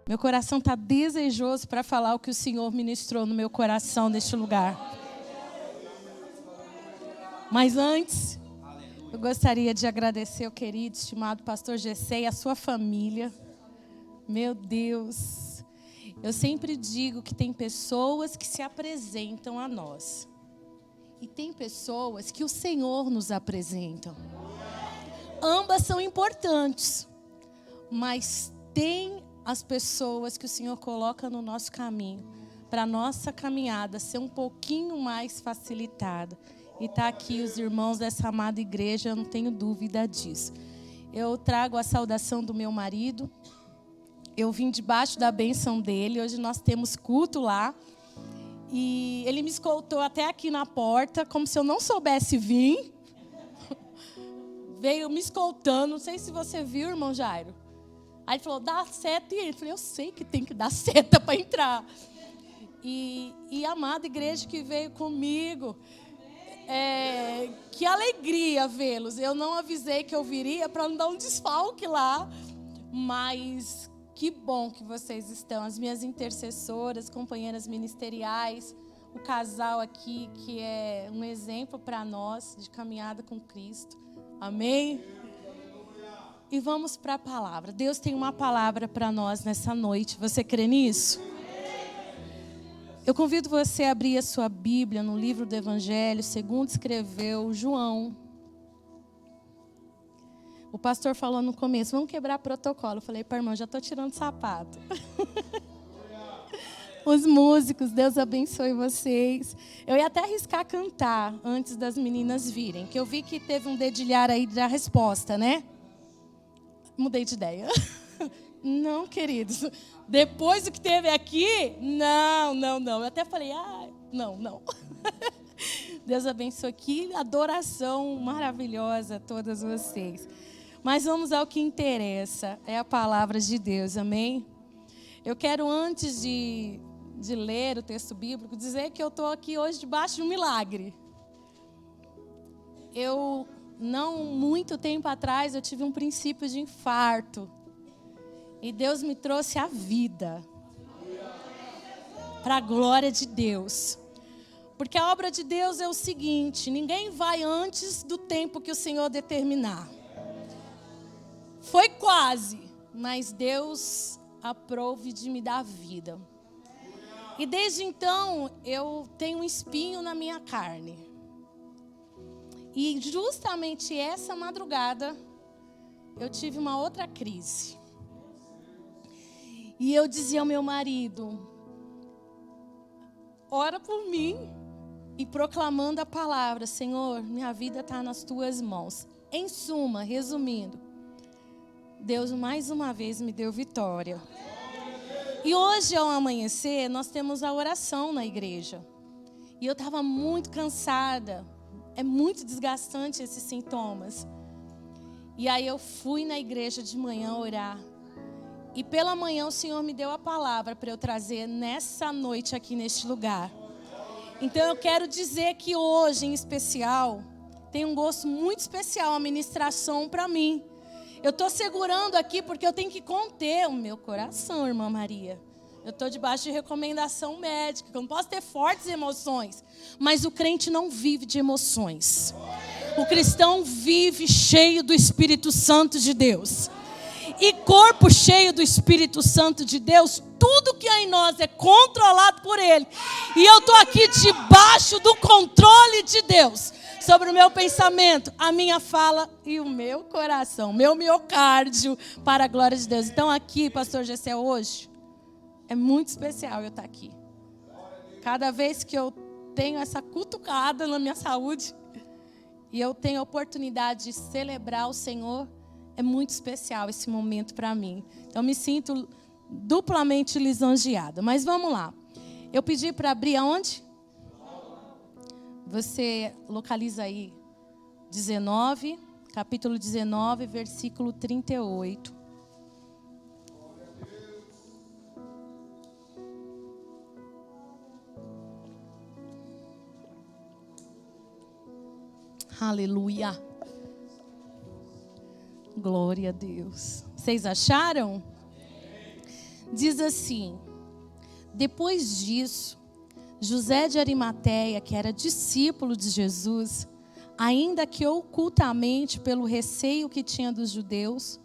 Meu coração está desejoso para falar o que o Senhor ministrou no meu coração neste lugar. Mas antes, eu gostaria de agradecer ao querido, estimado pastor Gessé e a sua família. Meu Deus, eu sempre digo que tem pessoas que se apresentam a nós. E tem pessoas que o Senhor nos apresenta. Ambas são importantes, mas tem as pessoas que o Senhor coloca no nosso caminho, para a nossa caminhada ser um pouquinho mais facilitada. E está aqui os irmãos dessa amada igreja, eu não tenho dúvida disso. Eu trago a saudação do meu marido. Eu vim debaixo da bênção dele. Hoje nós temos culto lá. E ele me escoltou até aqui na porta, como se eu não soubesse vir. Veio me escoltando. Não sei se você viu, irmão Jairo. Aí ele falou, dá seta. E ele falou, eu sei que tem que dar seta para entrar. E a amada igreja que veio comigo. Que alegria vê-los. Eu não avisei que eu viria para não dar um desfalque lá. Mas que bom que vocês estão. As minhas intercessoras, companheiras ministeriais, o casal aqui que é um exemplo para nós de caminhada com Cristo. Amém? E vamos para a palavra. Deus tem uma palavra para nós nessa noite. Você crê nisso? Eu convido você a abrir a sua Bíblia no livro do Evangelho, segundo escreveu João. O pastor falou no começo, vamos quebrar protocolo. Eu falei, para irmão, já estou tirando sapato. Os músicos, Deus abençoe vocês. Eu ia até arriscar cantar antes das meninas virem, que eu vi que teve um dedilhar aí da resposta, né? Mudei de ideia. Não, queridos. Depois do que teve aqui, não. Eu até falei, não. Deus abençoe. Que adoração maravilhosa a todas vocês. Mas vamos ao que interessa, é a palavra de Deus, amém? Eu quero, antes de ler o texto bíblico, dizer que eu estou aqui hoje debaixo de um milagre. Não muito tempo atrás, eu tive um princípio de infarto. E Deus me trouxe a vida. Para a glória de Deus. Porque a obra de Deus é o seguinte, ninguém vai antes do tempo que o Senhor determinar. Foi quase, mas Deus aprove de me dar vida. E desde então, eu tenho um espinho na minha carne. E justamente essa madrugada, eu tive uma outra crise. E eu dizia ao meu marido, ora por mim, e proclamando a palavra, Senhor, minha vida está nas tuas mãos. Em suma, resumindo, Deus mais uma vez me deu vitória. E hoje, ao amanhecer, nós temos a oração na igreja. E eu estava muito cansada. É muito desgastante esses sintomas. E aí eu fui na igreja de manhã orar. E pela manhã o Senhor me deu a palavra para eu trazer nessa noite aqui neste lugar. Então eu quero dizer que hoje, em especial, tem um gosto muito especial a ministração para mim. Eu estou segurando aqui porque eu tenho que conter o meu coração, irmã Maria. Eu estou debaixo de recomendação médica, eu não posso ter fortes emoções. Mas o crente não vive de emoções. O cristão vive cheio do Espírito Santo de Deus. E corpo cheio do Espírito Santo de Deus, tudo que há em nós é controlado por Ele. E eu estou aqui debaixo do controle de Deus. Sobre o meu pensamento, a minha fala e o meu coração, meu miocárdio, para a glória de Deus. Então aqui, pastor Gessé, hoje, é muito especial eu estar aqui. Cada vez que eu tenho essa cutucada na minha saúde, e eu tenho a oportunidade de celebrar o Senhor, é muito especial esse momento para mim. Então me sinto duplamente lisonjeada. Mas vamos lá. Eu pedi para abrir aonde? Você localiza aí 19, capítulo 19, versículo 38. Aleluia. Glória a Deus. Vocês acharam? Diz assim: depois disso, José de Arimateia, que era discípulo de Jesus, ainda que ocultamente pelo receio que tinha dos judeus,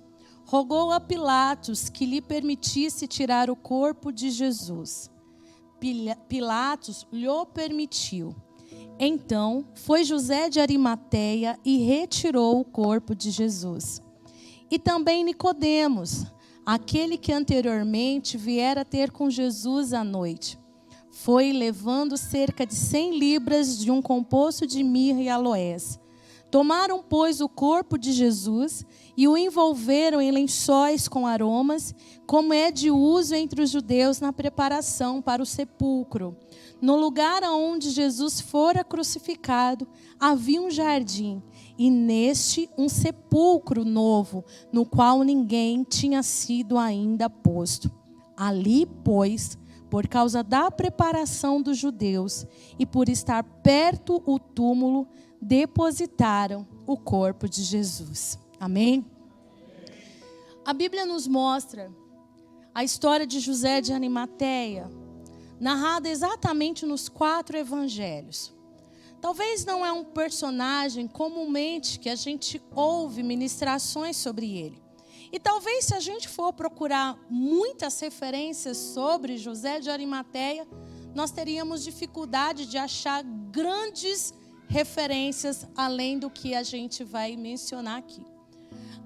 rogou a Pilatos que lhe permitisse tirar o corpo de Jesus. Pilatos lhe permitiu. Então foi José de Arimateia e retirou o corpo de Jesus. E também Nicodemos, aquele que anteriormente viera ter com Jesus à noite, foi levando cerca de 100 libras de um composto de mirra e aloés. Tomaram, pois, o corpo de Jesus e o envolveram em lençóis com aromas, como é de uso entre os judeus na preparação para o sepulcro. No lugar onde Jesus fora crucificado, havia um jardim, e neste um sepulcro novo, no qual ninguém tinha sido ainda posto. Ali, pois, por causa da preparação dos judeus e por estar perto o túmulo, depositaram o corpo de Jesus. Amém? A Bíblia nos mostra a história de José de Arimateia, narrada exatamente nos 4 evangelhos. Talvez não é um personagem comumente que a gente ouve ministrações sobre ele. E talvez se a gente for procurar muitas referências sobre José de Arimateia, nós teríamos dificuldade de achar grandes referências além do que a gente vai mencionar aqui.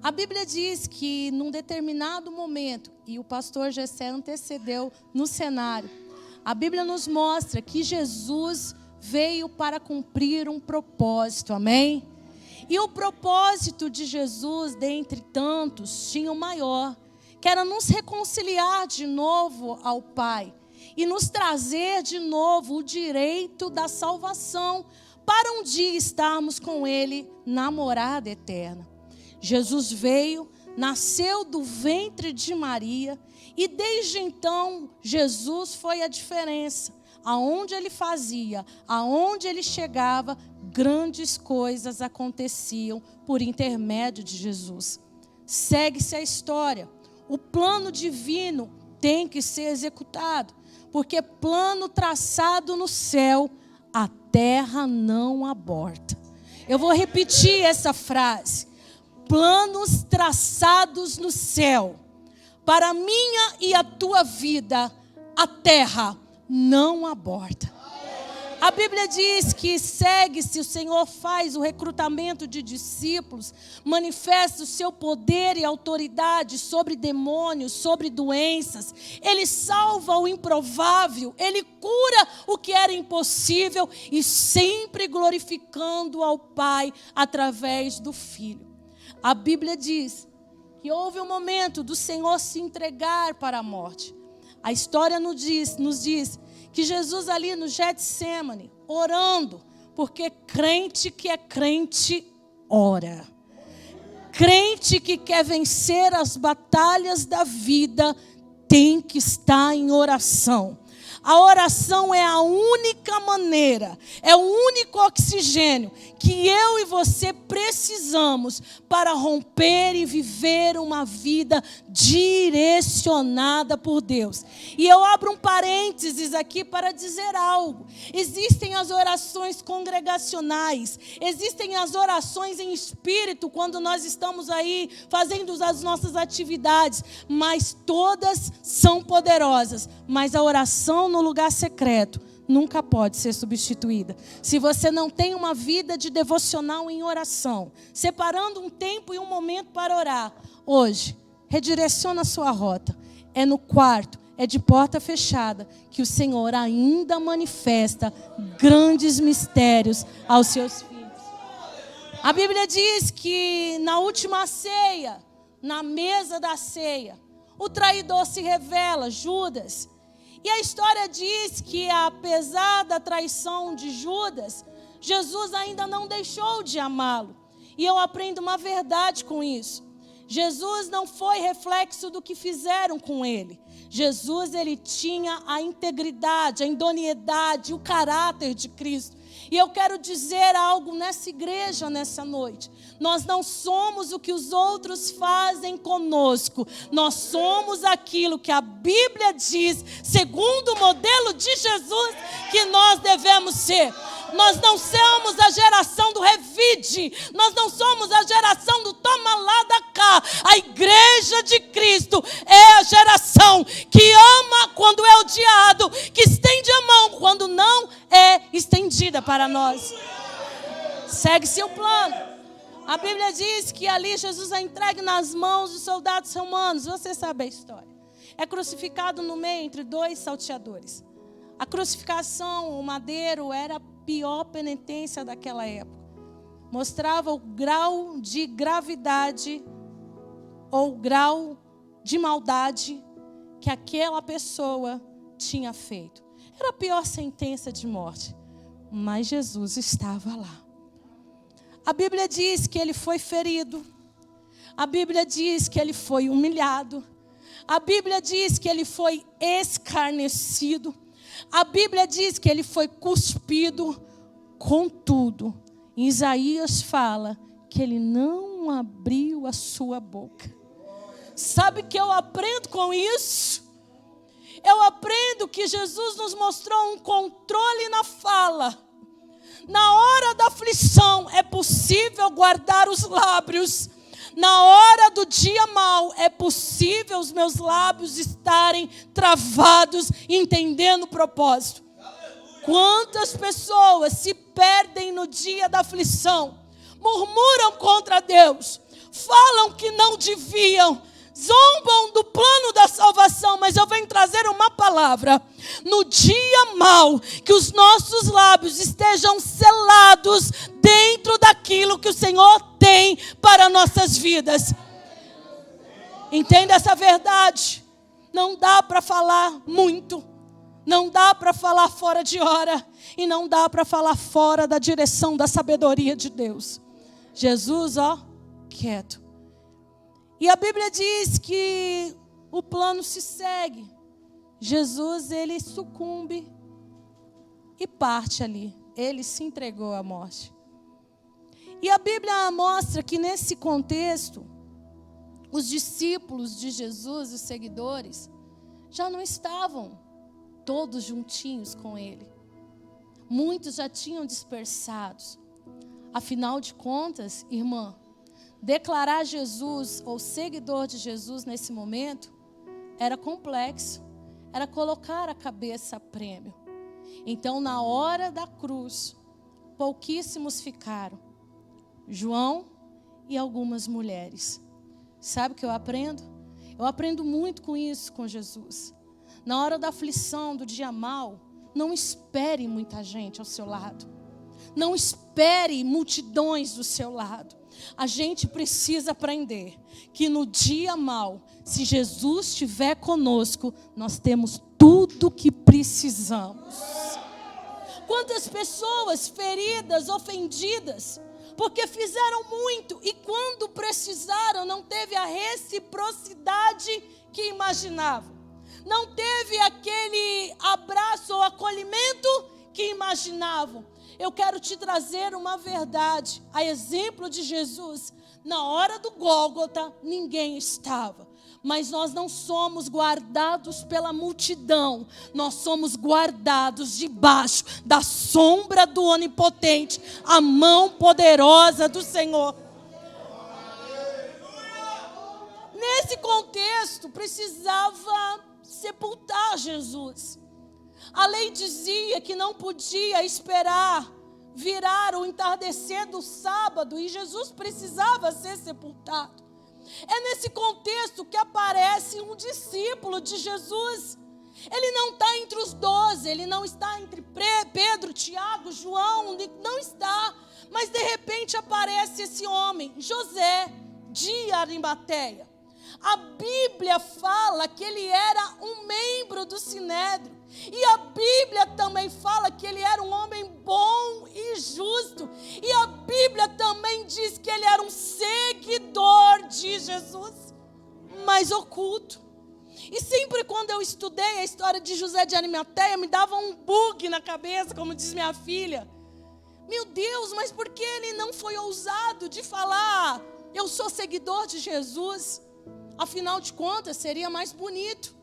A Bíblia diz que num determinado momento, e o pastor Gessé antecedeu no cenário, a Bíblia nos mostra que Jesus veio para cumprir um propósito, amém? E o propósito de Jesus, dentre tantos, tinha o maior, que era nos reconciliar de novo ao Pai e nos trazer de novo o direito da salvação para um dia estarmos com Ele na morada eterna. Jesus veio, nasceu do ventre de Maria e desde então Jesus foi a diferença. Aonde Ele fazia, aonde Ele chegava, grandes coisas aconteciam por intermédio de Jesus. Segue-se a história. O plano divino tem que ser executado, porque plano traçado no céu, a terra não aborta. Eu vou repetir essa frase. Planos traçados no céu, para a minha e a tua vida, a terra não aborta. A Bíblia diz que segue-se, o Senhor faz o recrutamento de discípulos, manifesta o seu poder e autoridade sobre demônios, sobre doenças. Ele salva o improvável, Ele cura o que era impossível e sempre glorificando ao Pai através do Filho. A Bíblia diz que houve um momento do Senhor se entregar para a morte. A história nos diz que Jesus ali no Getsêmani, orando, porque crente que é crente, ora. Crente que quer vencer as batalhas da vida, tem que estar em oração. A oração é a única maneira, é o único oxigênio que eu e você precisamos para romper e viver uma vida direcionada por Deus. E eu abro um parênteses aqui para dizer algo. Existem as orações congregacionais, existem as orações em espírito quando nós estamos aí fazendo as nossas atividades, mas todas são poderosas, mas a oração no lugar secreto nunca pode ser substituída. Se você não tem uma vida de devocional em oração, separando um tempo e um momento para orar, hoje, redireciona a sua rota. É no quarto, é de porta fechada, que o Senhor ainda manifesta grandes mistérios aos seus filhos. A Bíblia diz que na última ceia, na mesa da ceia, o traidor se revela, Judas. E a história diz que, apesar da traição de Judas, Jesus ainda não deixou de amá-lo. E eu aprendo uma verdade com isso. Jesus não foi reflexo do que fizeram com ele. Jesus, ele tinha a integridade, a idoneidade, o caráter de Cristo. E eu quero dizer algo nessa igreja, nessa noite. Nós não somos o que os outros fazem conosco. Nós somos aquilo que a Bíblia diz, segundo o modelo de Jesus, que nós devemos ser. Nós não somos a geração do revide. Nós não somos a geração do toma lá da cá. A igreja de Cristo é a geração que ama quando é odiado, que estende a mão quando não é estendida para nós. Segue-se o plano. A Bíblia diz que ali Jesus é entregue nas mãos dos soldados romanos. Você sabe a história. É crucificado no meio entre dois salteadores. A crucificação, o madeiro, era a pior penitência daquela época. Mostrava o grau de gravidade ou grau de maldade que aquela pessoa tinha feito. Era a pior sentença de morte. Mas Jesus estava lá. A Bíblia diz que ele foi ferido. A Bíblia diz que ele foi humilhado. A Bíblia diz que ele foi escarnecido. A Bíblia diz que ele foi cuspido. Contudo, Isaías fala que ele não abriu a sua boca. Sabe o que eu aprendo com isso? Eu aprendo que Jesus nos mostrou um controle na fala. Na hora da aflição é possível guardar os lábios. Na hora do dia mau é possível os meus lábios estarem travados, entendendo o propósito. Quantas pessoas se perdem no dia da aflição, murmuram contra Deus, falam que não deviam, zombam do plano da salvação, mas eu venho trazer uma palavra. No dia mau, que os nossos lábios estejam selados dentro daquilo que o Senhor tem para nossas vidas. Entenda essa verdade. Não dá para falar muito. Não dá para falar fora de hora. E não dá para falar fora da direção da sabedoria de Deus. Jesus, quieto. E a Bíblia diz que o plano se segue. Jesus, ele sucumbe e parte ali. Ele se entregou à morte. E a Bíblia mostra que nesse contexto, os discípulos de Jesus, os seguidores, já não estavam todos juntinhos com ele. Muitos já tinham dispersados. Afinal de contas, irmã, declarar Jesus ou seguidor de Jesus nesse momento era complexo. Era colocar a cabeça a prêmio. Então, na hora da cruz, pouquíssimos ficaram. João e algumas mulheres. Sabe o que eu aprendo? Eu aprendo muito com isso, com Jesus. Na hora da aflição, do dia mau, não espere muita gente ao seu lado. Não espere multidões do seu lado. A gente precisa aprender que no dia mau, se Jesus estiver conosco, nós temos tudo o que precisamos. Quantas pessoas feridas, ofendidas, porque fizeram muito e quando precisaram não teve a reciprocidade que imaginavam. Não teve aquele abraço ou acolhimento que imaginavam. Eu quero te trazer uma verdade, a exemplo de Jesus. Na hora do Gólgota, ninguém estava. Mas nós não somos guardados pela multidão. Nós somos guardados debaixo da sombra do Onipotente, a mão poderosa do Senhor. Nesse contexto, precisava sepultar Jesus. A lei dizia que não podia esperar virar o entardecer do sábado e Jesus precisava ser sepultado. É nesse contexto que aparece um discípulo de Jesus. Ele não está entre os 12, ele não está entre Pedro, Tiago, João, não está. Mas de repente aparece esse homem, José de Arimateia. A Bíblia fala que ele era um membro do Sinédrio. E a Bíblia também fala que ele era um homem bom e justo. E a Bíblia também diz que ele era um seguidor de Jesus, mas oculto. E sempre quando eu estudei a história de José de Arimateia, me dava um bug na cabeça, como diz minha filha. Meu Deus, mas por que ele não foi ousado de falar: eu sou seguidor de Jesus? Afinal de contas, seria mais bonito.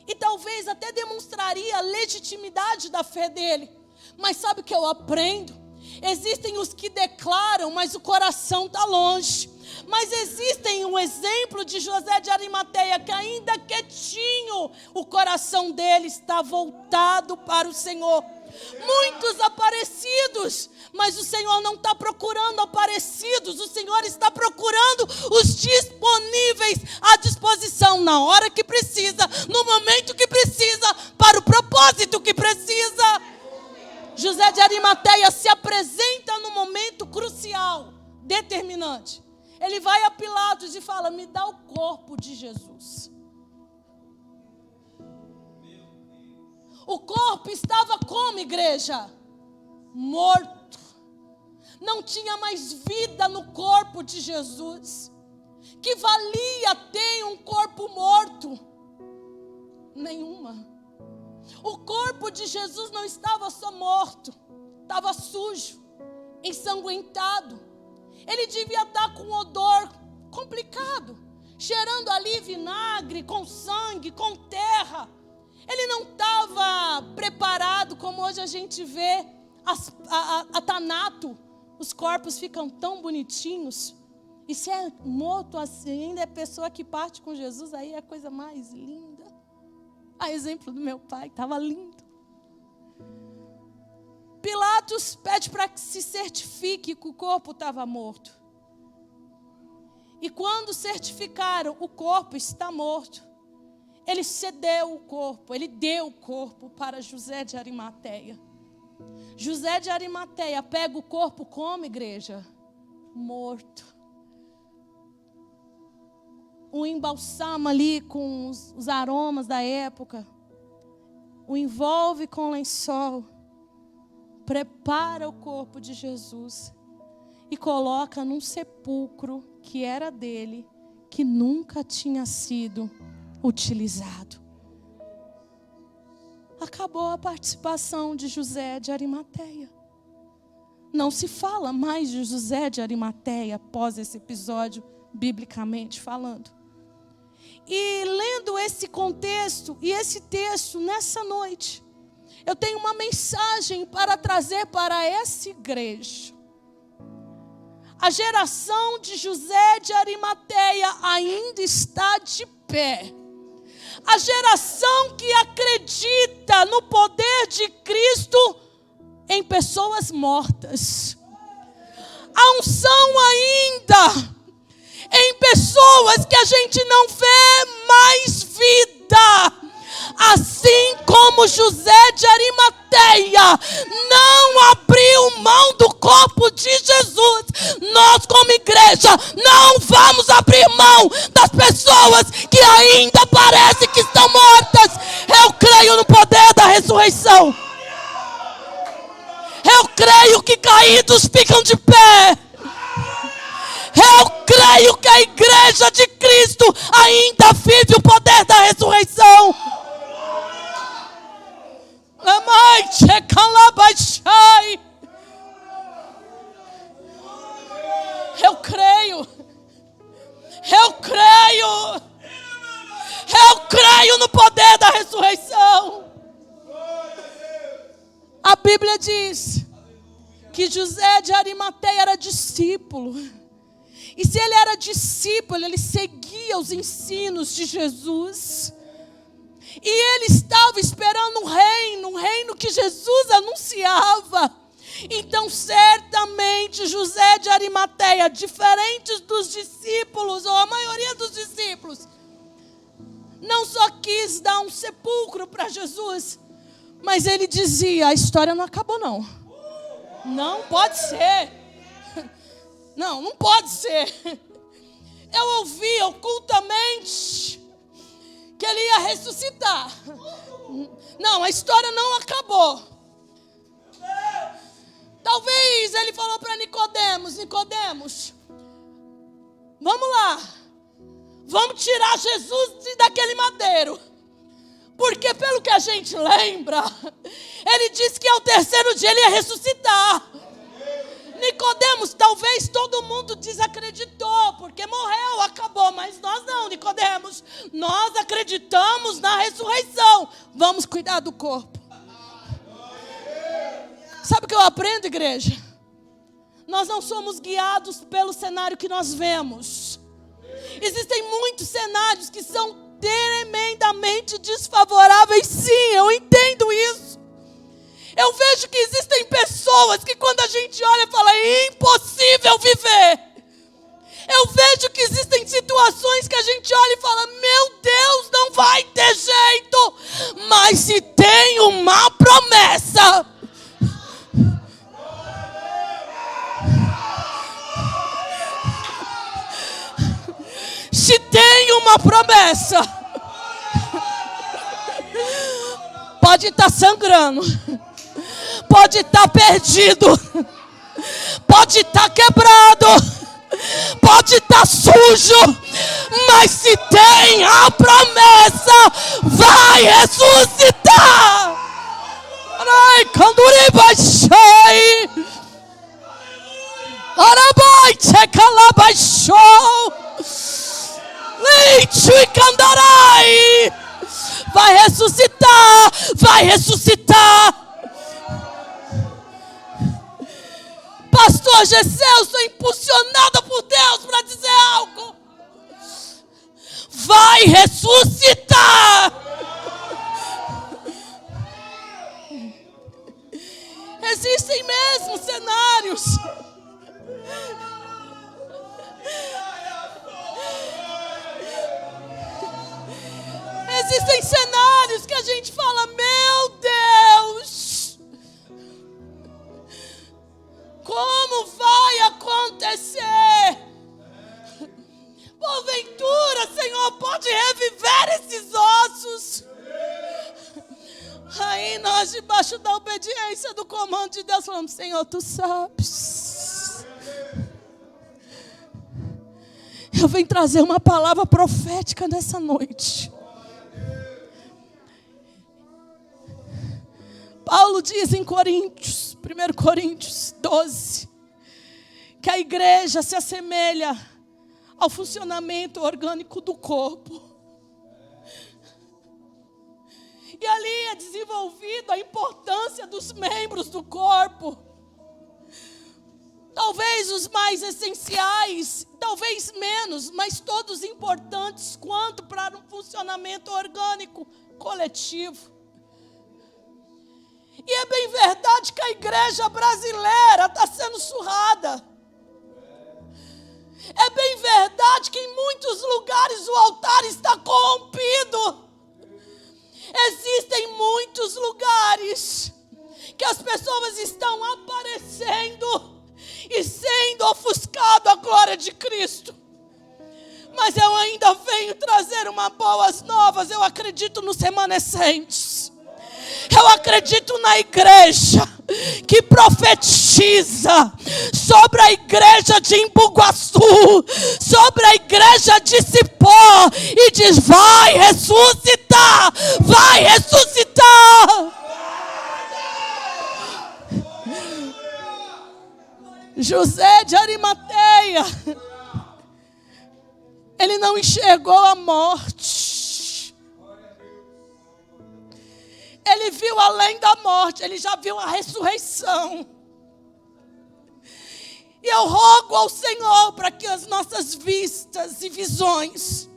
E talvez até demonstraria a legitimidade da fé dele. Mas sabe o que eu aprendo? Existem os que declaram, mas o coração está longe. Mas existem um exemplo de José de Arimateia, que ainda quietinho, o coração dele está voltado para o Senhor. Muitos aparecidos, mas o Senhor não está procurando aparecidos, o Senhor está procurando os disponíveis à disposição, na hora que precisa, no momento que precisa, para o propósito que precisa. José de Arimateia se apresenta no momento crucial, determinante. Ele vai a Pilatos e fala: me dá o corpo de Jesus. O corpo estava como, igreja? Morto. Não tinha mais vida no corpo de Jesus. Que valia ter um corpo morto? Nenhuma. O corpo de Jesus não estava só morto, estava sujo, ensanguentado. Ele devia estar com um odor complicado, cheirando ali vinagre, com sangue, com terra. Ele não estava preparado como hoje a gente vê a tanato. Os corpos ficam tão bonitinhos. E se é morto assim, ainda é pessoa que parte com Jesus, aí é a coisa mais linda. A exemplo do meu pai, estava lindo. Pilatos pede para que se certifique que o corpo estava morto. E quando certificaram, o corpo está morto. Ele cedeu o corpo, ele deu o corpo para José de Arimateia. José de Arimateia pega o corpo como, igreja? Morto. O embalsama ali com os aromas da época. O envolve com lençol. Prepara o corpo de Jesus. E coloca num sepulcro que era dele, que nunca tinha sido utilizado. Acabou a participação de José de Arimateia. Não se fala mais de José de Arimateia após esse episódio, biblicamente falando. E lendo esse contexto e esse texto nessa noite, eu tenho uma mensagem para trazer para essa igreja. A geração de José de Arimateia ainda está de pé. A geração que acredita no poder de Cristo em pessoas mortas. A unção ainda em pessoas que a gente não vê mais vida. Assim como José de Arimateia não abriu mão do corpo de Jesus, nós como igreja não vamos abrir mão das pessoas que ainda parecem que estão mortas. Eu creio no poder da ressurreição. Eu creio que caídos ficam de pé. Eu creio que a igreja de Cristo ainda vive o poder da ressurreição. Eu creio. Eu creio no poder da ressurreição. A Bíblia diz que José de Arimateia era discípulo. E se ele era discípulo, ele seguia os ensinos de Jesus. E ele estava esperando um reino que Jesus anunciava. Então, certamente, José de Arimateia, diferente dos discípulos, ou a maioria dos discípulos, não só quis dar um sepulcro para Jesus, mas ele dizia: a história não acabou não. Não pode ser. Não pode ser. Eu ouvi ocultamente que ele ia ressuscitar. Não, a história não acabou. Talvez ele falou para Nicodemos: Nicodemos, vamos lá, vamos tirar Jesus daquele madeiro. Porque pelo que a gente lembra, ele disse que ao terceiro dia ele ia ressuscitar. Nicodemos, talvez todo mundo desacreditou, porque morreu, acabou, mas nós não, Nicodemos. Nós acreditamos na ressurreição. Vamos cuidar do corpo. Sabe o que eu aprendo, igreja? Nós não somos guiados pelo cenário que nós vemos. Existem muitos cenários que são tremendamente desfavoráveis, sim, eu entendo isso. Eu vejo que existem pessoas que quando a gente olha fala, é impossível viver. Eu vejo que existem situações que a gente olha e fala, meu Deus, não vai ter jeito. Mas se tem uma promessa, se tem uma promessa, pode estar sangrando, pode estar perdido, pode estar quebrado, pode estar sujo, mas se tem a promessa, vai ressuscitar. Ai, canduri baixai, arabai tchekala baixou, leite e candarai. Vai ressuscitar, vai ressuscitar. Pastor Gessel, sou impulsionada por Deus para dizer algo. Vai ressuscitar. Existem mesmo cenários. Existem cenários que a gente fala, meu Deus, como vai acontecer? Porventura, Senhor, pode reviver esses ossos. Aí nós, debaixo da obediência do comando de Deus, falamos, Senhor, Tu sabes. Eu venho trazer uma palavra profética nessa noite. Paulo diz em Coríntios, 1 Coríntios 12, que a igreja se assemelha ao funcionamento orgânico do corpo. E ali é desenvolvida a importância dos membros do corpo. Talvez os mais essenciais, talvez menos, mas todos importantes quanto para um funcionamento orgânico coletivo. E é bem verdade que a igreja brasileira está sendo surrada. É bem verdade que em muitos lugares o altar está corrompido. Existem muitos lugares que as pessoas estão aparecendo e sendo ofuscado a glória de Cristo. Mas eu ainda venho trazer uma boas novas. Eu acredito nos remanescentes. Eu acredito na igreja que profetiza sobre a igreja de Embu-Guaçu, sobre a igreja de Cipó e diz, vai ressuscitar, vai ressuscitar. José de Arimateia, ele não enxergou a morte. Ele viu além da morte, ele já viu a ressurreição. E eu rogo ao Senhor para que as nossas vistas e visões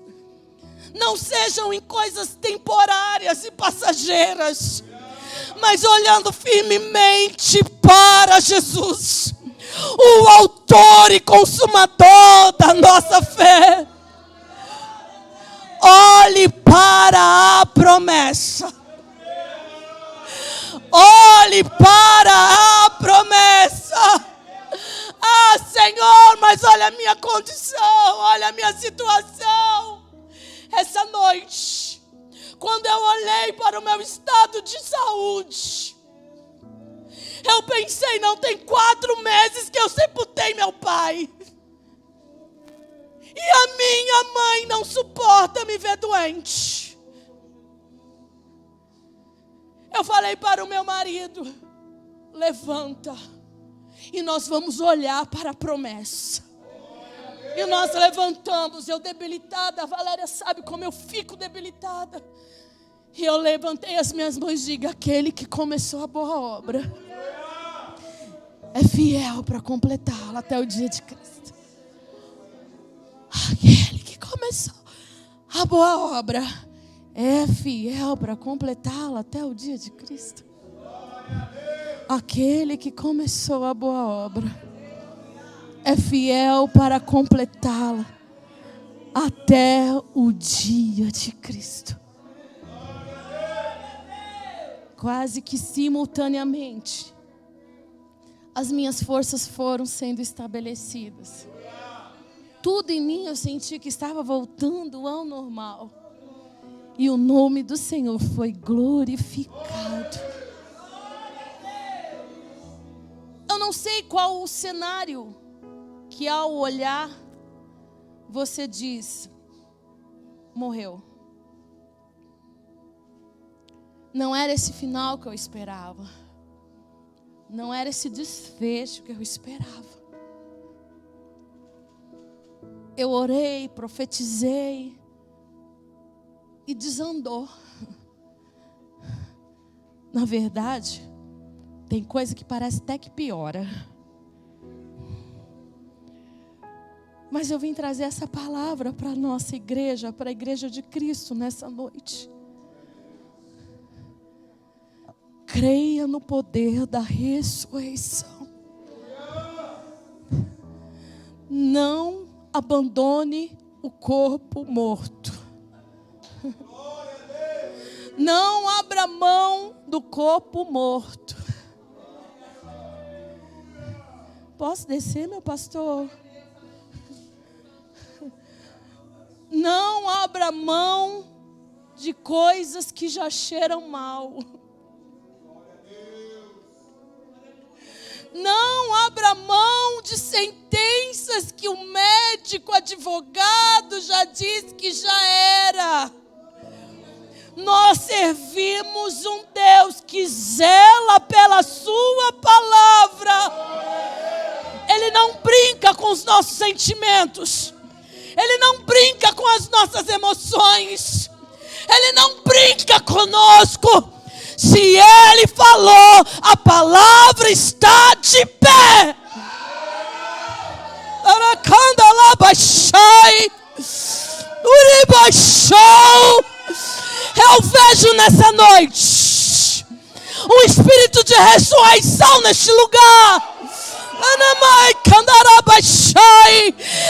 não sejam em coisas temporárias e passageiras, mas olhando firmemente para Jesus, o autor e consumador da nossa fé. Olhe para a promessa. Olhe para a promessa. Ah, Senhor, mas olha a minha condição, olha a minha situação. Essa noite, quando eu olhei para o meu estado de saúde, eu pensei, não tem 4 meses que eu sepultei meu pai. E a minha mãe não suporta me ver doente. Eu falei para o meu marido, levanta. e nós vamos olhar para a promessa. E nós levantamos, eu debilitada, a Valéria sabe como eu fico debilitada. E eu levantei as minhas mãos e digo: aquele que começou a boa obra é fiel para completá-la até o dia de Cristo. Aquele que começou a boa obra é fiel para completá-la até o dia de Cristo. Aquele que começou a boa obra é fiel para completá-la até o dia de Cristo. Quase que simultaneamente, as minhas forças foram sendo estabelecidas. Tudo em mim eu senti que estava voltando ao normal. E o nome do Senhor foi glorificado. Eu não sei qual o cenário que ao olhar você diz: morreu. Não era esse final que eu esperava. Não era esse desfecho que eu esperava. Eu orei, profetizei e desandou. Na verdade, tem coisa que parece até que piora. Mas eu vim trazer essa palavra para a nossa igreja, para a igreja de Cristo nessa noite. Creia no poder da ressurreição. Não abandone o corpo morto. Não abra mão do corpo morto. Posso descer, meu pastor? Não abra mão de coisas que já cheiram mal. Não abra mão de sentenças que o médico, advogado já disse que já era. Nós servimos um Deus que zela pela sua palavra. Ele não brinca com os nossos sentimentos. Ele não brinca com as nossas emoções. Ele não brinca conosco. Se Ele falou, a palavra está de pé. Eu vejo nessa noite um espírito de ressurreição neste lugar.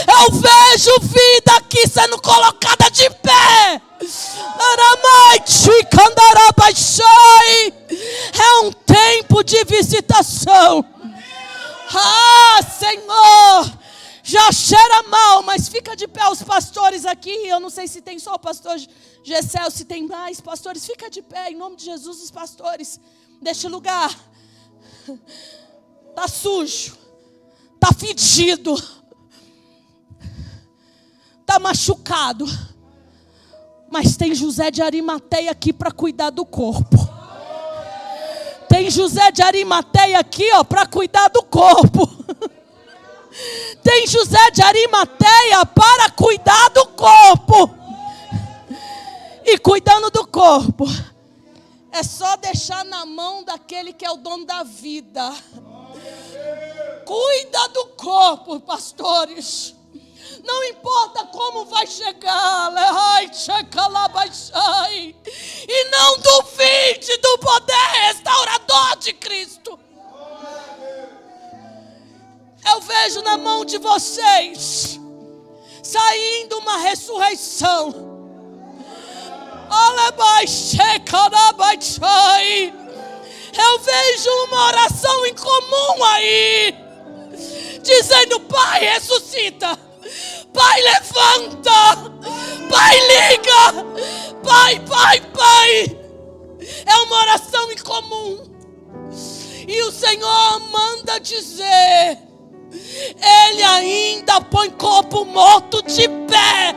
Eu vejo vida aqui sendo colocada de pé. É um tempo de visitação. Ah, Senhor, já cheira mal, mas fica de pé os pastores aqui. Eu não sei se tem só o pastor Gessel, se tem mais pastores. Fica de pé, em nome de Jesus, os pastores deste lugar. Está sujo, está fedido, está machucado. Mas tem José de Arimateia aqui para cuidar do corpo. Tem José de Arimateia aqui, ó, para cuidar do corpo. Tem José de Arimateia para cuidar do corpo. E cuidando do corpo, é só deixar na mão daquele que é o dono da vida. Cuida do corpo, pastores. Não importa como vai chegar. E não duvide do poder restaurador de Cristo. Eu vejo na mão de vocês saindo uma ressurreição. Eu vejo uma oração em comum aí, dizendo: Pai, ressuscita. Pai, levanta. Pai, liga. Pai. É uma oração em comum. E o Senhor manda dizer: Ele ainda põe corpo morto de pé.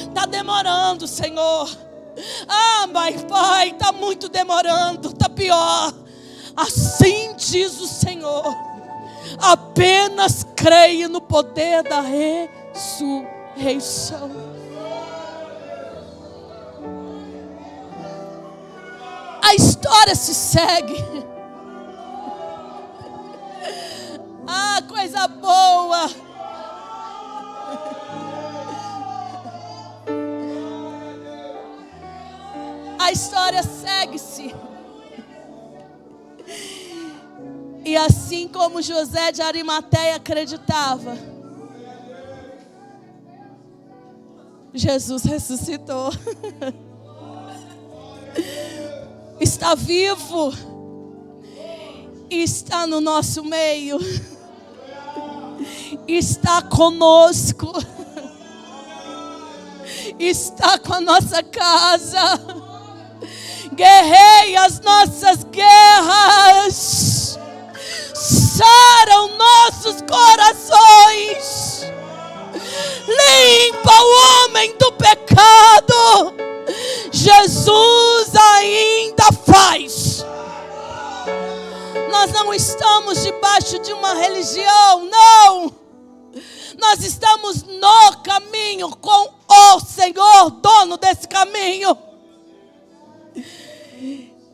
Está demorando, Senhor. Ah, mas pai, está muito demorando, está pior. Assim diz o Senhor: apenas creia no poder da ressurreição. A história se segue. Ah, coisa boa. A história segue-se. E assim como José de Arimateia acreditava, Jesus ressuscitou. Está vivo. Está no nosso meio. Está conosco. Está com a nossa casa. Guerreia as nossas guerras. Saram nossos corações. Limpa o homem do pecado. Jesus ainda faz. Nós não estamos debaixo de uma religião, não. Nós estamos no caminho com o Senhor, dono desse caminho.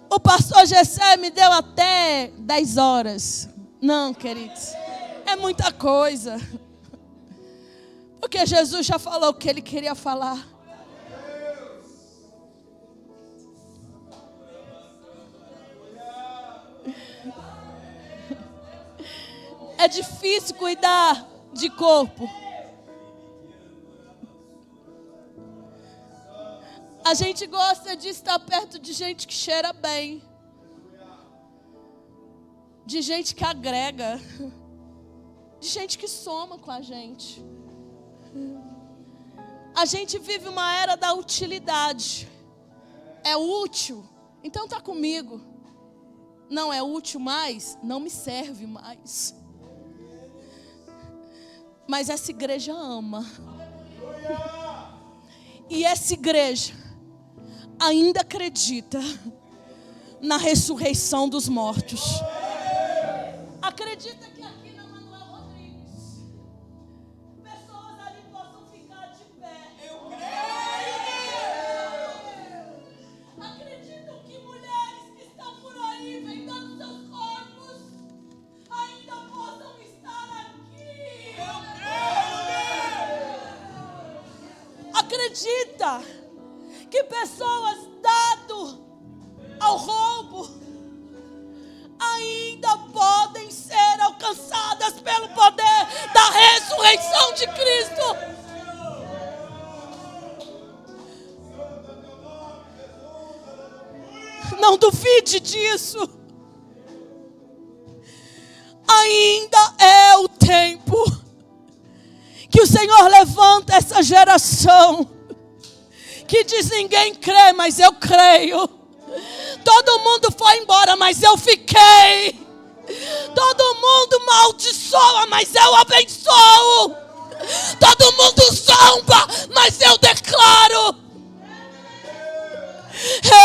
O pastor Gessé me deu até 10 horas. Não, queridos, é muita coisa. Porque Jesus já falou o que ele queria falar. É difícil cuidar de corpo. A gente gosta de estar perto de gente que cheira bem. De gente que agrega. De gente que soma com a gente. A gente vive uma era da utilidade. É útil, então está comigo. Não é útil mais, não me serve mais. Mas essa igreja ama. E essa igreja ainda acredita na ressurreição dos mortos. Acredita que aqui na Manuel Rodrigues pessoas ali possam ficar de pé. Eu creio. Acredito que mulheres que estão por aí vendendo seus corpos ainda possam estar aqui. Eu creio. Acredita que pessoas dado ao roubo ainda podem ser alcançadas pelo poder da ressurreição de Cristo. Não duvide disso. Ainda é o tempo que o Senhor levanta essa geração que diz: ninguém crê, mas eu creio. Todo mundo foi embora, mas eu fiquei. Todo mundo maldiçoa, mas eu abençoo. Todo mundo zomba, mas eu declaro.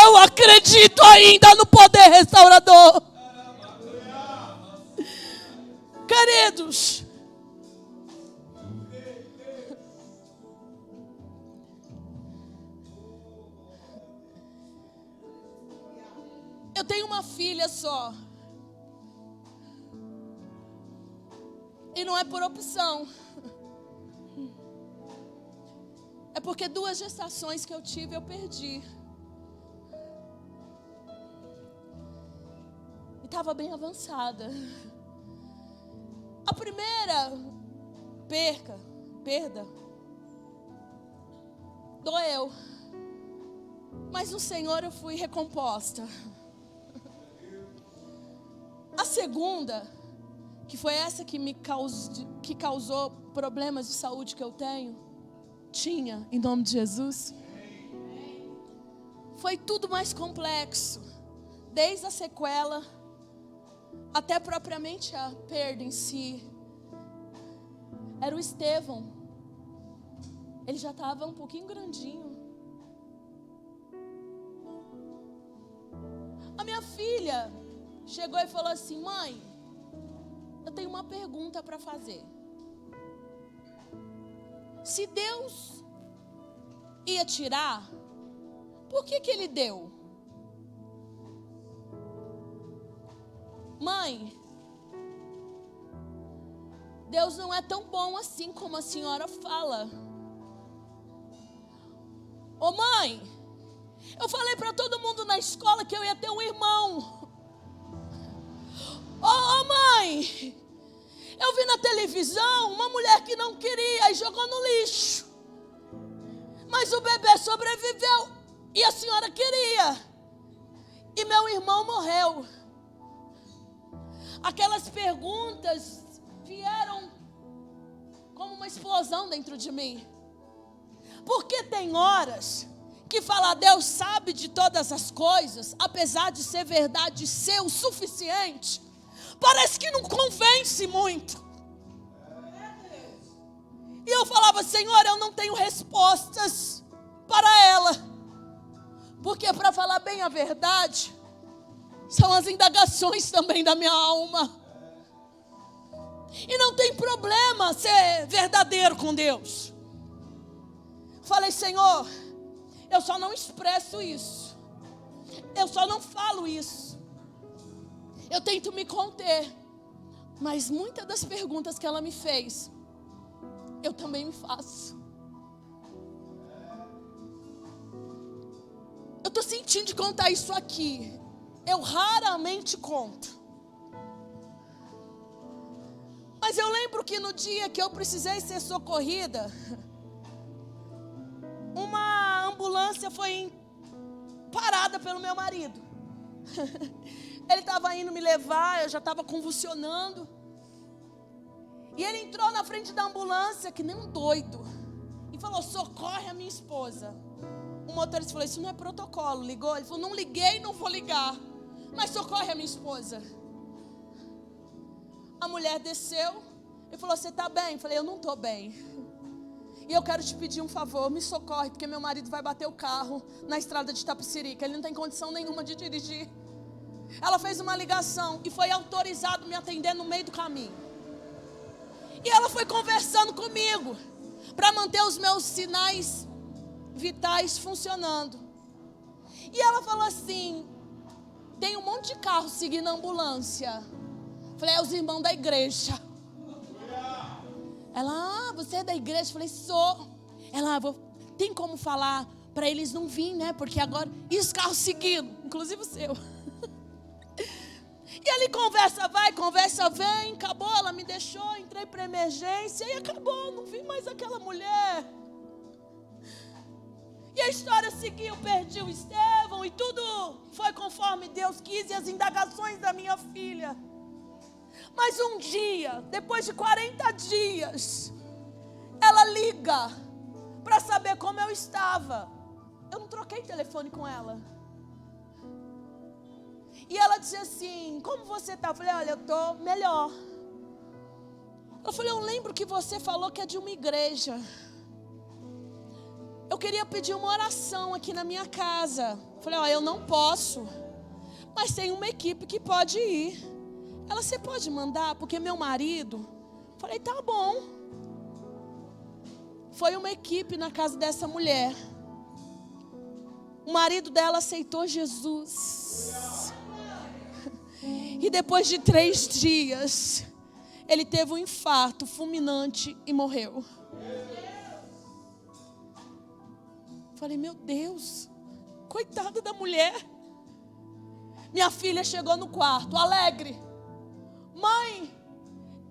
Eu acredito ainda no poder restaurador. Queridos, eu tenho uma filha só. E não é por opção. É porque 2 gestações que eu tive eu perdi. E estava bem avançada. A primeira perda, doeu. Mas no Senhor eu fui recomposta. A segunda, que foi essa que causou problemas de saúde que eu tinha, em nome de Jesus. Foi tudo mais complexo, desde a sequela até propriamente a perda em si. Era o Estevão. Ele já estava um pouquinho grandinho. A minha filha chegou e falou assim: mãe, eu tenho uma pergunta para fazer. Se Deus ia tirar, por que Ele deu? Mãe, Deus não é tão bom assim como a senhora fala. Ô mãe, eu falei para todo mundo na escola que eu ia ter um irmão. Ô mãe, eu vi na televisão uma mulher que não queria e jogou no lixo. Mas o bebê sobreviveu e a senhora queria. E meu irmão morreu. Aquelas perguntas vieram como uma explosão dentro de mim. Porque tem horas que falar Deus sabe de todas as coisas, apesar de ser verdade, ser o suficiente, parece que não convence muito. E eu falava: Senhor, eu não tenho respostas para ela. Porque, para falar bem a verdade, são as indagações também da minha alma. E não tem problema ser verdadeiro com Deus. Falei: Senhor, eu só não expresso isso. Eu só não falo isso. Eu tento me conter. Mas muitas das perguntas que ela me fez, eu também me faço. Eu estou sentindo de contar isso aqui. Eu raramente conto. Mas eu lembro que no dia que eu precisei ser socorrida, uma ambulância foi parada pelo meu marido. Ele estava indo me levar, eu já estava convulsionando. E ele entrou na frente da ambulância que nem um doido e falou: socorre a minha esposa. O motorista falou: isso não é protocolo. Ligou? Ele falou: não liguei, não vou ligar, mas socorre a minha esposa. A mulher desceu e falou: você está bem? Eu falei: eu não estou bem. E eu quero te pedir um favor, me socorre, porque meu marido vai bater o carro na estrada de Itapecerica. Ele não tem condição nenhuma de dirigir. Ela fez uma ligação e foi autorizado me atender no meio do caminho. E ela foi conversando comigo para manter os meus sinais vitais funcionando. E ela falou assim: tem um monte de carro seguindo a ambulância. Falei: é os irmãos da igreja. Ela: você é da igreja? Falei: sou. Ela: tem como falar para eles não virem, né? Porque agora, e os carros seguindo, inclusive o seu. E ali conversa vai, conversa vem, acabou, ela me deixou, entrei para emergência e acabou, não vi mais aquela mulher. E a história seguiu, perdi o Estevão e tudo foi conforme Deus quis e as indagações da minha filha. Mas um dia, depois de 40 dias, ela liga para saber como eu estava. Eu não troquei telefone com ela. E ela dizia assim: como você está? Eu falei: olha, eu estou melhor. Eu falei: eu lembro que você falou que é de uma igreja. Eu queria pedir uma oração aqui na minha casa. Eu falei: olha, eu não posso, mas tem uma equipe que pode ir. Ela: você pode mandar? Porque meu marido... Eu falei: tá bom. Foi uma equipe na casa dessa mulher. O marido dela aceitou Jesus. E depois de 3 dias, ele teve um infarto fulminante e morreu. Falei: meu Deus, coitada da mulher. Minha filha chegou no quarto, alegre: mãe,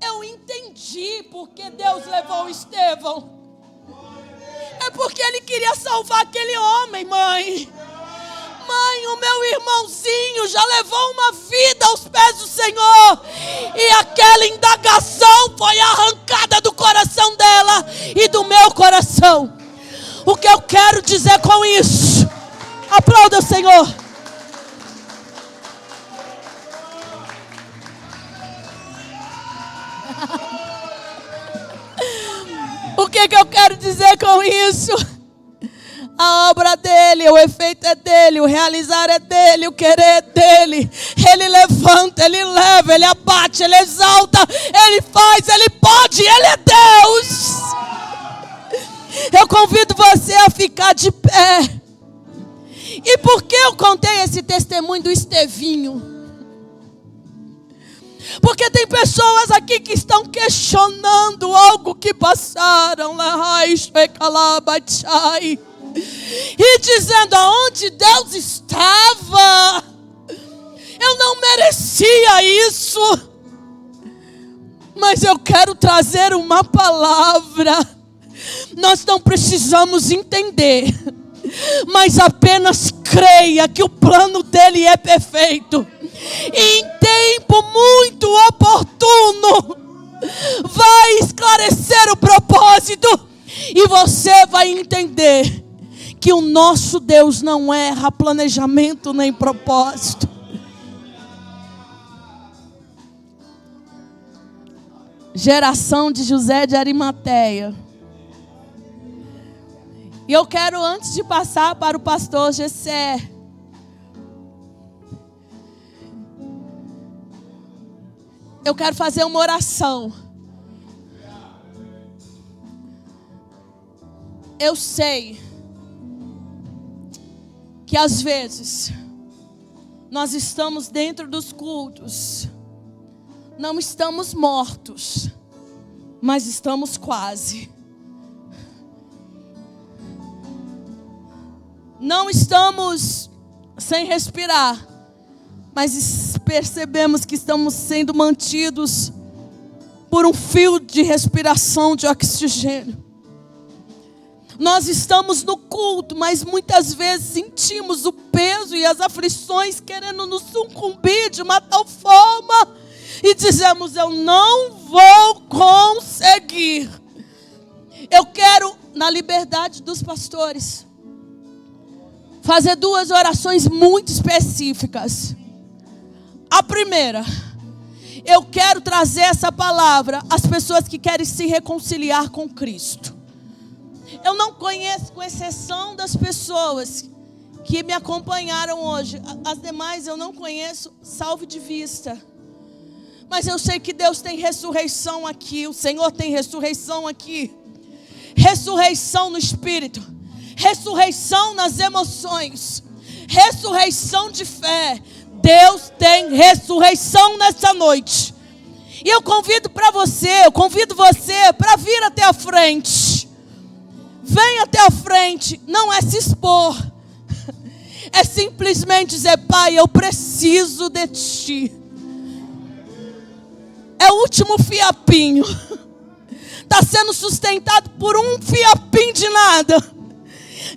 eu entendi porque Deus levou o Estevão. É porque ele queria salvar aquele homem, mãe. Mãe, o meu irmãozinho já levou uma vida aos pés do Senhor. E aquela indagação foi arrancada do coração dela e do meu coração. O que eu quero dizer com isso? Aplauda o Senhor. O que eu quero dizer com isso? A obra dele, o efeito é dele, o realizar é dele, o querer é dele. Ele levanta, ele leva, ele abate, ele exalta, ele faz, ele pode, ele é Deus. Eu convido você a ficar de pé. E por que eu contei esse testemunho do Estevinho? Porque tem pessoas aqui que estão questionando algo que passaram lá, e dizendo aonde Deus estava. Eu não merecia isso. Mas eu quero trazer uma palavra. Nós não precisamos entender, mas apenas creia que o plano dele é perfeito. E em tempo muito oportuno vai esclarecer o propósito. E você vai entender que o nosso Deus não erra planejamento nem propósito. Geração de José de Arimateia. E eu quero, antes de passar para o pastor Gessé, eu quero fazer uma oração. Eu sei que às vezes nós estamos dentro dos cultos, não estamos mortos, mas estamos quase. Não estamos sem respirar, mas percebemos que estamos sendo mantidos por um fio de respiração de oxigênio. Nós estamos no culto, mas muitas vezes sentimos o peso e as aflições querendo nos sucumbir de uma tal forma, e dizemos: eu não vou conseguir. Eu quero, na liberdade dos pastores, fazer 2 orações muito específicas. A primeira, eu quero trazer essa palavra às pessoas que querem se reconciliar com Cristo. Eu não conheço, com exceção das pessoas que me acompanharam hoje, as demais eu não conheço, salvo de vista. Mas eu sei que Deus tem ressurreição aqui, o Senhor tem ressurreição aqui. Ressurreição no espírito, ressurreição nas emoções, ressurreição de fé. Deus tem ressurreição nessa noite. E eu convido você para vir até a frente. Venha até a frente. Não é se expor, é simplesmente dizer: Pai, eu preciso de Ti. É o último fiapinho. Está sendo sustentado por um fiapinho de nada.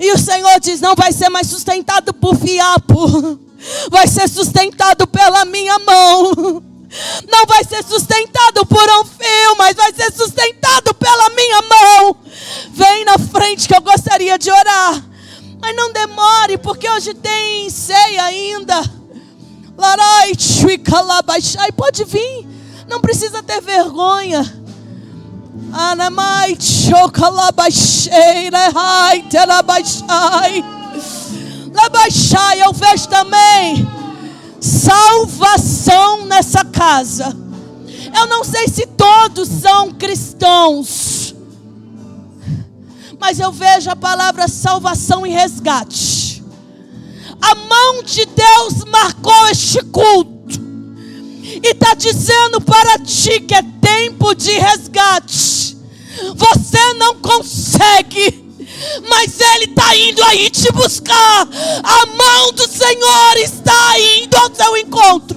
E o Senhor diz: não vai ser mais sustentado por fiapo, vai ser sustentado pela minha mão. Não vai ser sustentado por um fio, mas vai ser sustentado pela minha mão. Vem na frente que eu gostaria de orar. Mas não demore, porque hoje tem ceia ainda. Larai, Chuicalabaixai, pode vir. Não precisa ter vergonha. Anamai, Chocalabaixei, Lehai, Telabaixai. Labaixai, eu vejo também salvação nessa casa. Eu não sei se todos são cristãos, mas eu vejo a palavra salvação e resgate. A mão de Deus marcou este culto e está dizendo para ti que é tempo de resgate. Você não consegue, mas Ele está indo aí te buscar. A mão do Senhor está indo ao seu encontro.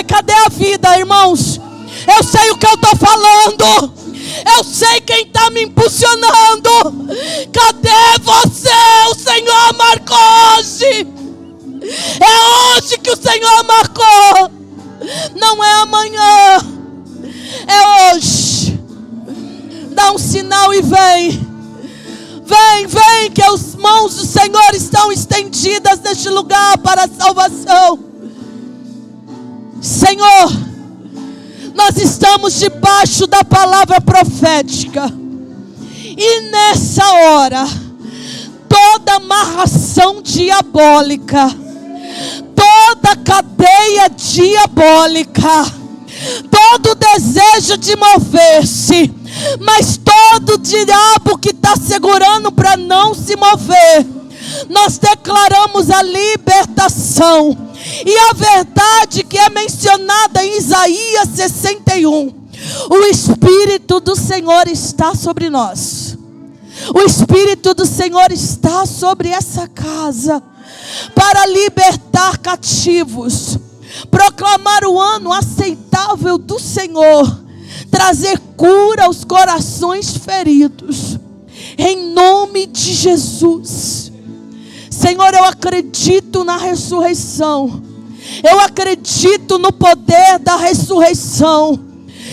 Cadê a vida, irmãos? Eu sei o que eu estou falando. Eu sei quem está me impulsionando. Cadê você? O Senhor marcou hoje. É hoje que o Senhor marcou. Não é amanhã, é hoje. Dá um sinal e vem. Vem, que as mãos do Senhor estão estendidas neste lugar para a salvação. Senhor, nós estamos debaixo da palavra profética. E nessa hora, toda amarração diabólica, toda cadeia diabólica, todo desejo de mover-se, mas todo diabo que está segurando para não se mover, nós declaramos a libertação. E a verdade que é mencionada em Isaías 61, o Espírito do Senhor está sobre nós. O Espírito do Senhor está sobre essa casa para libertar cativos, proclamar o ano aceitável do Senhor, trazer cura aos corações feridos, em nome de Jesus. Senhor, eu acredito na ressurreição, eu acredito no poder da ressurreição.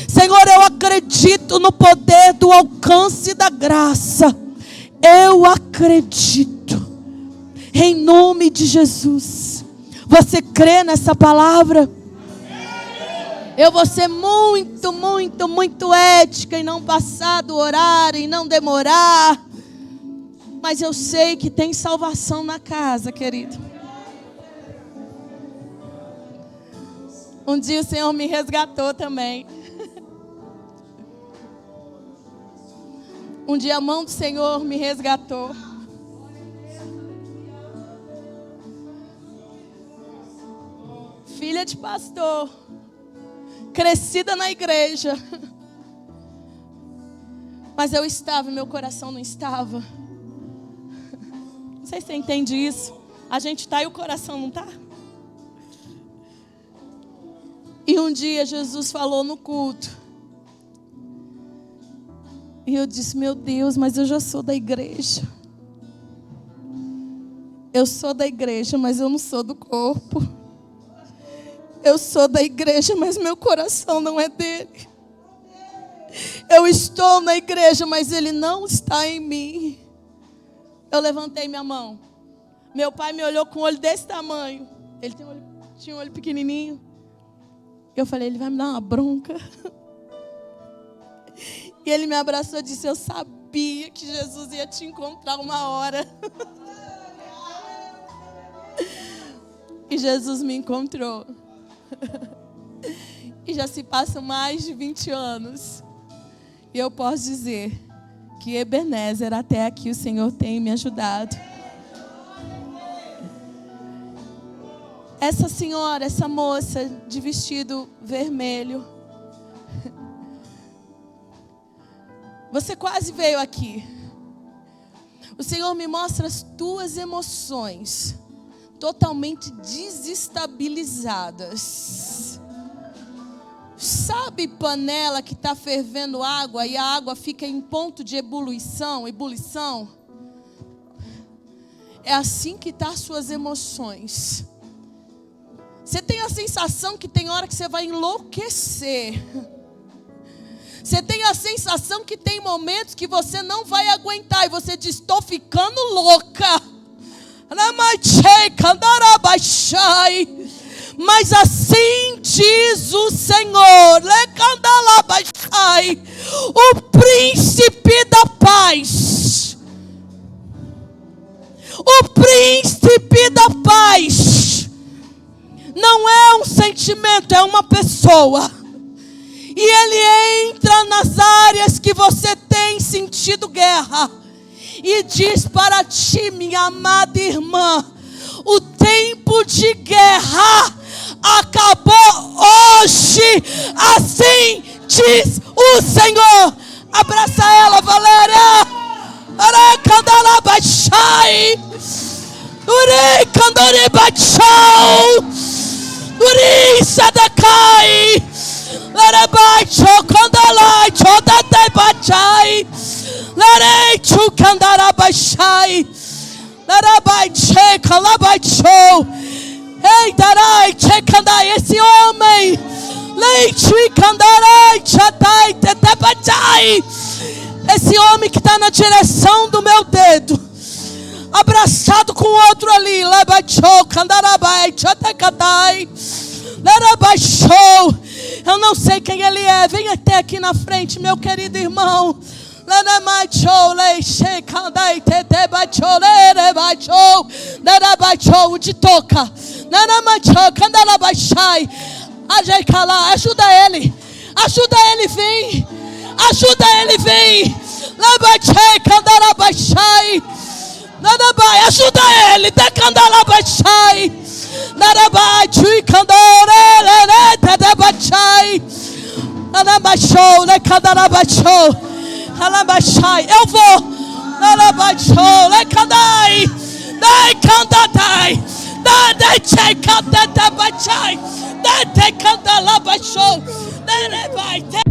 Senhor, eu acredito no poder do alcance da graça. Eu acredito, em nome de Jesus. Você crê nessa palavra? Eu vou ser muito ética e não passar do horário e não demorar. Mas eu sei que tem salvação na casa, querido. Um dia o Senhor me resgatou também. Um dia a mão do Senhor me resgatou. Filha de pastor, crescida na igreja. Mas eu estava, meu coração não estava. Não sei se você entende isso. A gente está e o coração não está. E um dia Jesus falou no culto. E eu disse, meu Deus, mas eu já sou da igreja. Eu sou da igreja, mas eu não sou do corpo. Eu sou da igreja, mas meu coração não é dele. Eu estou na igreja, mas ele não está em mim. Eu levantei minha mão. Meu pai me olhou com um olho desse tamanho. Ele tinha um olho pequenininho. Eu falei, ele vai me dar uma bronca. E ele me abraçou e disse, eu sabia que Jesus ia te encontrar uma hora. E Jesus me encontrou. E já se passam mais de 20 anos. E eu posso dizer que Ebenezer, até aqui o Senhor tem me ajudado. Essa senhora, essa moça de vestido vermelho, você quase veio aqui. O Senhor me mostra as tuas emoções totalmente desestabilizadas. Sabe panela que está fervendo água e a água fica em ponto de ebulição? É assim que estão as suas emoções. Você tem a sensação que tem hora que você vai enlouquecer. Você tem a sensação que tem momentos que você não vai aguentar. E você diz, estou ficando louca. Mas assim diz o Senhor, o príncipe da paz. O príncipe da paz não é um sentimento, é uma pessoa. E ele entra nas áreas que você tem sentido guerra e diz para ti, minha amada irmã, o tempo de guerra acabou hoje. Assim diz o Senhor. Abraça ela, Valéria. Ei, darai, checandai, esse homem, leite, candarai, chatai, tetepatai, esse homem que está na direção do meu dedo, abraçado com outro ali, lebachou, candarabai, chatecatai, Eu não sei quem ele é. Vem até aqui na frente, meu querido irmão. De toca. Ajuda ele. Ajuda ele, vem. Ajuda ele, vem. Ajuda ele. Eu vou. Dai